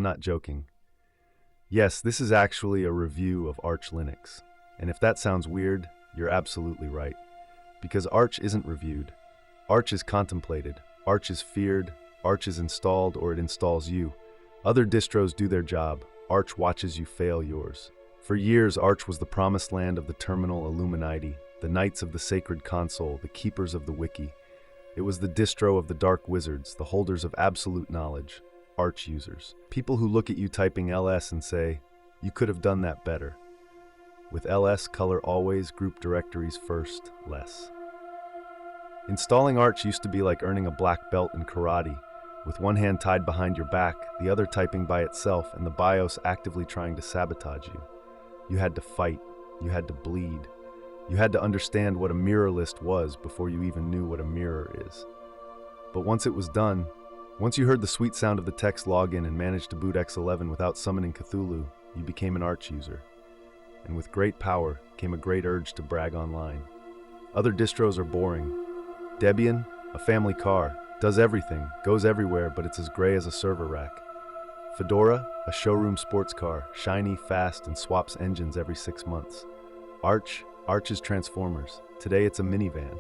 not joking. Yes, this is actually a review of Arch Linux. And if that sounds weird, you're absolutely right. Because Arch isn't reviewed. Arch is contemplated. Arch is feared. Arch is installed, or it installs you. Other distros do their job. Arch watches you fail yours. For years, Arch was the promised land of the terminal Illuminati, the knights of the sacred console, the keepers of the wiki. It was the distro of the dark wizards, the holders of absolute knowledge, Arch users. People who look at you typing ls and say, you could have done that better. With ls, color always, group directories first, less. Installing Arch used to be like earning a black belt in karate, with one hand tied behind your back, the other typing by itself, and the BIOS actively trying to sabotage you. You had to fight. You had to bleed. You had to understand what a mirror list was before you even knew what a mirror is. But once it was done, once you heard the sweet sound of the text login and managed to boot X11 without summoning Cthulhu, you became an Arch user. And with great power came a great urge to brag online. Other distros are boring. Debian, a family car, does everything, goes everywhere, but it's as gray as a server rack. Fedora, a showroom sports car, shiny, fast, and swaps engines every 6 months. Arch is Transformers. Today it's a minivan.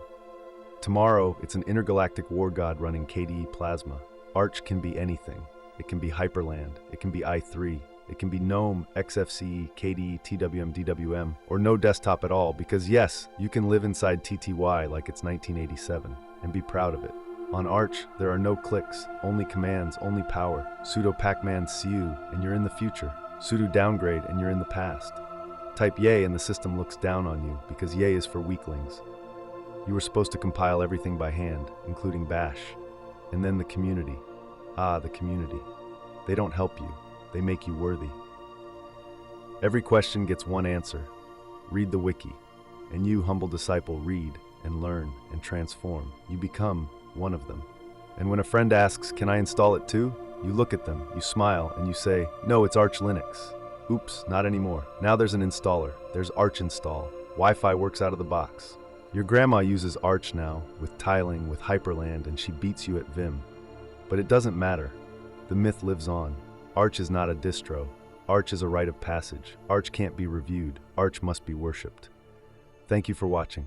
Tomorrow it's an intergalactic war god running KDE Plasma. Arch can be anything. It can be Hyperland. It can be i3. It can be GNOME, XFCE, KDE, TWM, DWM, or no desktop at all, because yes, you can live inside TTY like it's 1987 and be proud of it. On Arch, there are no clicks, only commands, only power. Sudo pacman cu and you're in the future. Sudo downgrade and you're in the past. Type yay and the system looks down on you because yay is for weaklings. You were supposed to compile everything by hand, including bash. And then the community. The community. They don't help you. They make you worthy. Every question gets one answer. Read the wiki. And you, humble disciple, read and learn and transform. You become one of them. And when a friend asks, can I install it too? You look at them, you smile, and you say, no, it's Arch Linux. Oops, not anymore. Now there's an installer. There's Arch install. Wi-Fi works out of the box. Your grandma uses Arch now, with tiling, with Hyperland, and she beats you at Vim. But it doesn't matter. The myth lives on. Arch is not a distro. Arch is a rite of passage. Arch can't be reviewed. Arch must be worshipped. Thank you for watching.